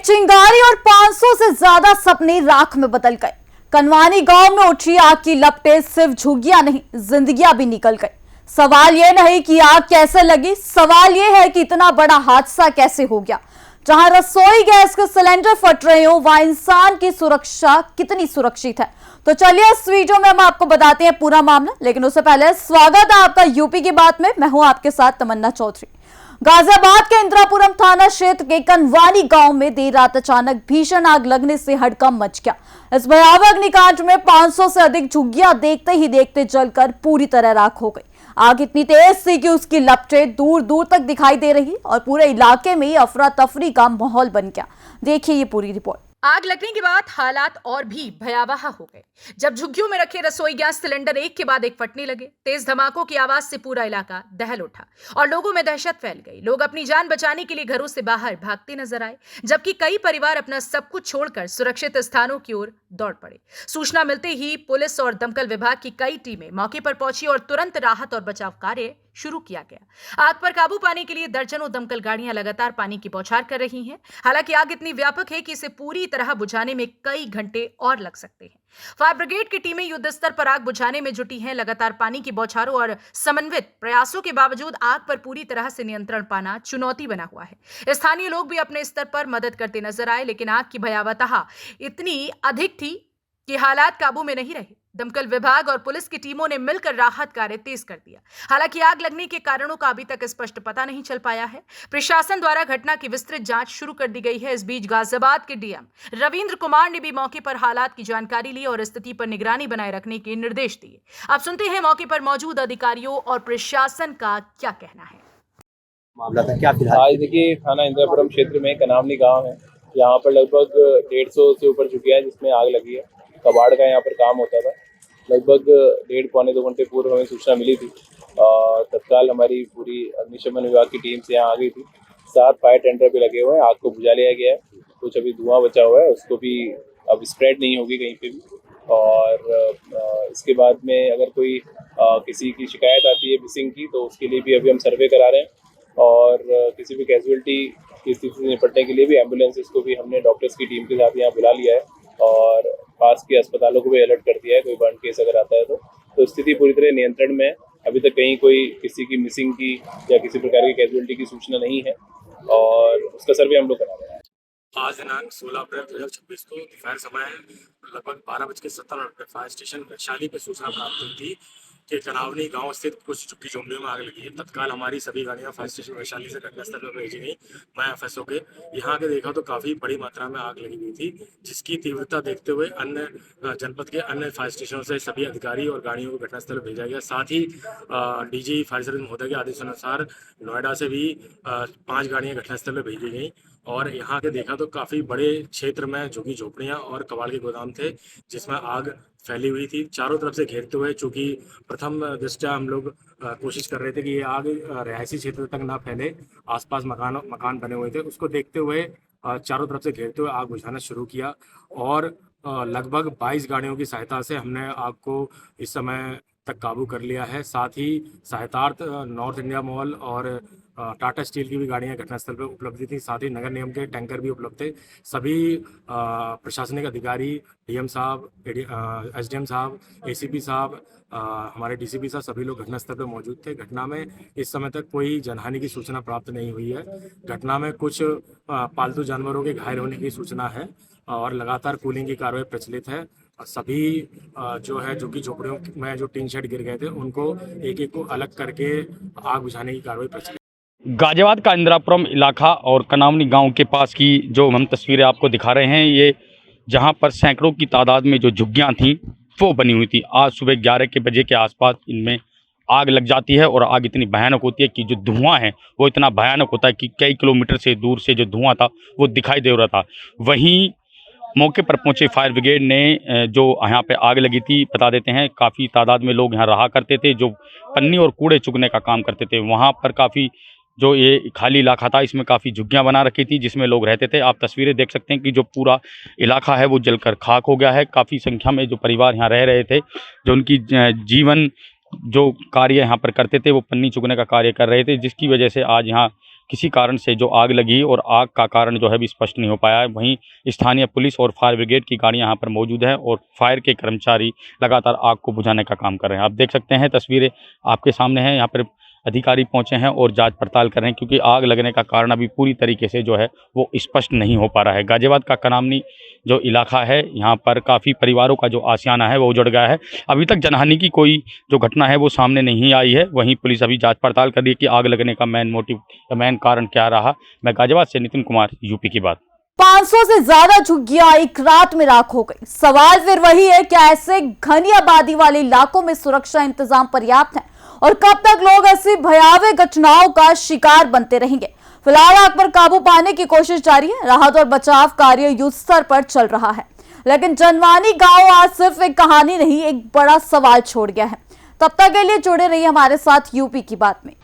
एक चिंगारी और 500 से ज्यादा सपने राख में बदल गए। कनवानी गांव में उठी आग की लपटें सिर्फ झुग्गियां नहीं, जिंदगियां भी निकल गई। सवाल यह नहीं कि आग कैसे लगी, सवाल यह है कि इतना बड़ा हादसा कैसे हो गया। जहां रसोई गैस के सिलेंडर फट रहे हो, वहां इंसान की सुरक्षा कितनी सुरक्षित है। तो चलिए इस वीडियो में हम आपको बताते हैं पूरा मामला, लेकिन उससे पहले स्वागत है आपका यूपी की बात में। मैं हूं आपके साथ तमन्ना चौधरी। गाजियाबाद के इंदिरापुरम थाना क्षेत्र के कनवानी गांव में देर रात अचानक भीषण आग लगने से हड़कंप मच गया। इस भयावह अग्निकांड में 500 से अधिक झुग्गियां देखते ही देखते जलकर पूरी तरह राख हो गई। आग इतनी तेज थी कि उसकी लपटें दूर दूर तक दिखाई दे रही और पूरे इलाके में अफरा तफरी का माहौल बन गया। देखिए ये पूरी रिपोर्ट। आग लगने के बाद हालात और भी भयावह हो गए जब झुग्गियों में रखे रसोई गैस सिलेंडर एक के बाद एक फटने लगे। तेज धमाकों की आवाज से पूरा इलाका दहल उठा और लोगों में दहशत फैल गई। लोग अपनी जान बचाने के लिए घरों से बाहर भागते नजर आए, जबकि कई परिवार अपना सब कुछ छोड़कर सुरक्षित स्थानों की ओर दौड़ पड़े। सूचना मिलते ही पुलिस और दमकल विभाग की कई टीमें मौके पर पहुंची और तुरंत राहत और बचाव कार्य शुरू किया गया। आग पर काबू पाने के लिए दर्जनों दमकल गाड़ियां लगातार पानी की बौछार कर रही हैं। हालांकि आग इतनी व्यापक है कि इसे पूरी तरह बुझाने में कई घंटे और लग सकते हैं। फायर ब्रिगेड की टीमें युद्ध स्तर पर आग बुझाने में जुटी हैं। लगातार पानी की बौछारों और समन्वित प्रयासों के बावजूद आग पर पूरी तरह से नियंत्रण पाना चुनौती बना हुआ है। स्थानीय लोग भी अपने स्तर पर मदद करते नजर आए, लेकिन आग की भयावहता इतनी अधिक थी कि हालात काबू में नहीं रहे। दमकल विभाग और पुलिस की टीमों ने मिलकर राहत कार्य तेज कर दिया। हालांकि आग लगने के कारणों का अभी तक स्पष्ट पता नहीं चल पाया है। प्रशासन द्वारा घटना की विस्तृत जांच शुरू कर दी गई है। इस बीच गाजियाबाद के डीएम रविंद्र कुमार ने भी मौके पर हालात की जानकारी ली और स्थिति पर निगरानी बनाए रखने के निर्देश दिए। अब सुनते हैं मौके पर मौजूद अधिकारियों और प्रशासन का क्या कहना है। मामला था क्या फिलहाल? आज देखिए थाना इंदिरापुरम क्षेत्र में कनावनी गांव है। यहाँ पर लगभग 150 से ऊपर चुकी है जिसमें आग लगी है। कबाड़ का यहाँ पर काम होता था। लगभग 1.5-2 घंटे पूर्व हमें सूचना मिली थी। तत्काल हमारी पूरी अग्निशमन विभाग की टीम से यहाँ आ गई थी। 7 फायर टेंडर भी लगे हुए हैं। आग को बुझा लिया गया है। कुछ अभी धुआं बचा हुआ है, उसको भी अब स्प्रेड नहीं होगी कहीं पे भी। और इसके बाद में अगर कोई किसी की शिकायत आती है मिसिंग की, तो उसके लिए भी अभी हम सर्वे करा रहे हैं। और किसी भी कैजुअलिटी की स्थिति से निपटने के लिए भी एम्बुलेंसेस को भी हमने डॉक्टर्स की टीम के साथ यहाँ बुला लिया है और पास के अस्पतालों को भी अलर्ट कर दिया है। कोई बर्न केस अगर आता है तो स्थिति पूरी तरह नियंत्रण में है। अभी तक कहीं कोई किसी की मिसिंग की या किसी प्रकार की कैजुअलिटी की सूचना नहीं है और उसका सर्वे हम लोग करा रहे हैं। आज दिनांक 16 अप्रैल 2026 को दोपहर समय लगभग 12:70 पर फायर स्टेशन वैशाली पर सूचना प्राप्त हुई थी कि कनावनी गांव स्थित कुछ झुग्गी झोंपड़ियों में आग लगी है। तत्काल हमारी सभी गाड़ियां फायर स्टेशन वैशाली से घटनास्थल पर भेजी गई। मैं एफएसओ के यहाँ के देखा तो काफ़ी बड़ी मात्रा में आग लगी हुई थी, जिसकी तीव्रता देखते हुए अन्य जनपद के अन्य फायर स्टेशनों से सभी अधिकारी और गाड़ियों को घटनास्थल पर भेजा गया। साथ ही डीजी फायर सर्विस महोदय के आदेशानुसार नोएडा से भी 5 गाड़ियाँ घटनास्थल पर भेजी गई और यहाँ के देखा तो काफ़ी बड़े क्षेत्र में झुग्गी झोपड़ियाँ और कबाड़ के गोदाम थे जिसमें आग फैली हुई थी। चारों तरफ से घेरते हुए, चूँकि प्रथम दृष्टया हम लोग कोशिश कर रहे थे कि ये आग रिहायशी क्षेत्र तक ना फैले, आसपास मकान बने हुए थे, उसको देखते हुए चारों तरफ से घेरते हुए आग बुझाना शुरू किया और लगभग 22 गाड़ियों की सहायता से हमने आग को इस समय तक काबू कर लिया है। साथ ही सहायतार्थ नॉर्थ इंडिया मॉल और टाटा स्टील की भी गाड़ियां घटनास्थल पर उपलब्ध थी। साथ ही नगर निगम के टैंकर भी उपलब्ध थे। सभी प्रशासनिक अधिकारी, डीएम साहब, एसडीएम साहब, एसीपी साहब, हमारे डीसीपी साहब, सभी लोग घटनास्थल पर मौजूद थे। घटना में इस समय तक कोई जनहानि की सूचना प्राप्त नहीं हुई है। घटना में कुछ पालतू जानवरों के घायल होने की सूचना है और लगातार कूलिंग की कार्रवाई प्रचलित है। सभी जो है झुग्गी झोपड़ियों में जो टीन शेड गिर गए थे उनको एक एक को अलग करके आग बुझाने की कार्रवाई प्रचलित। गाजियाबाद का इंदिरापुरम इलाका और कनावनी गांव के पास की जो हम तस्वीरें आपको दिखा रहे हैं, ये जहां पर सैकड़ों की तादाद में जो झुग्गियां थीं वो बनी हुई थी। आज सुबह 11 बजे के आसपास इनमें आग लग जाती है और आग इतनी भयानक होती है कि जो धुआं है वो इतना भयानक होता है कि कई किलोमीटर से दूर से जो धुआं था वो दिखाई दे रहा था। वहीं मौके पर पहुंचे फायर ब्रिगेड ने जो यहाँ पे आग लगी थी, बता देते हैं काफ़ी तादाद में लोग यहाँ रहा करते थे जो पन्नी और कूड़े चुगने का काम करते थे। वहाँ पर काफ़ी जो ये खाली इलाका था इसमें काफ़ी झुग्गियाँ बना रखी थी जिसमें लोग रहते थे। आप तस्वीरें देख सकते हैं कि जो पूरा इलाका है वो जलकर खाक हो गया है। काफ़ी संख्या में जो परिवार यहाँ रह रहे थे, जो उनकी जीवन जो कार्य यहाँ पर करते थे वो पन्नी चुगने का कार्य कर रहे थे, जिसकी वजह से आज यहाँ किसी कारण से जो आग लगी और आग का कारण जो है भी स्पष्ट नहीं हो पाया है। वहीं स्थानीय पुलिस और फायर ब्रिगेड की गाड़ियां यहाँ पर मौजूद है और फायर के कर्मचारी लगातार आग को बुझाने का काम कर रहे हैं। आप देख सकते हैं तस्वीरें आपके सामने हैं, यहाँ पर अधिकारी पहुंचे हैं और जांच पड़ताल कर रहे हैं क्योंकि आग लगने का कारण अभी पूरी तरीके से जो है वो स्पष्ट नहीं हो पा रहा है। गाजियाबाद का कनामनी जो इलाका है, यहाँ पर काफ़ी परिवारों का जो आशियाना है वो उजड़ गया है। अभी तक जनहानि की कोई जो घटना है वो सामने नहीं आई है। वहीं पुलिस अभी जांच पड़ताल कर रही है कि आग लगने का मेन मोटिव या मेन कारण क्या रहा। मैं गाजियाबाद से नितिन कुमार, यूपी की बात। 500 से ज्यादा झुग्गियां एक रात में राख हो गई। सवाल फिर वही है, क्या ऐसे घनी आबादी वाले इलाकों में सुरक्षा इंतजाम पर्याप्त है और कब तक लोग ऐसी भयावह घटनाओं का शिकार बनते रहेंगे? फिलहाल आग पर काबू पाने की कोशिश जारी है। राहत और बचाव कार्य युद्ध स्तर पर चल रहा है, लेकिन जनवानी गांव आज सिर्फ एक कहानी नहीं, एक बड़ा सवाल छोड़ गया है। तब तक के लिए जुड़े रहिए हमारे साथ यूपी की बात में।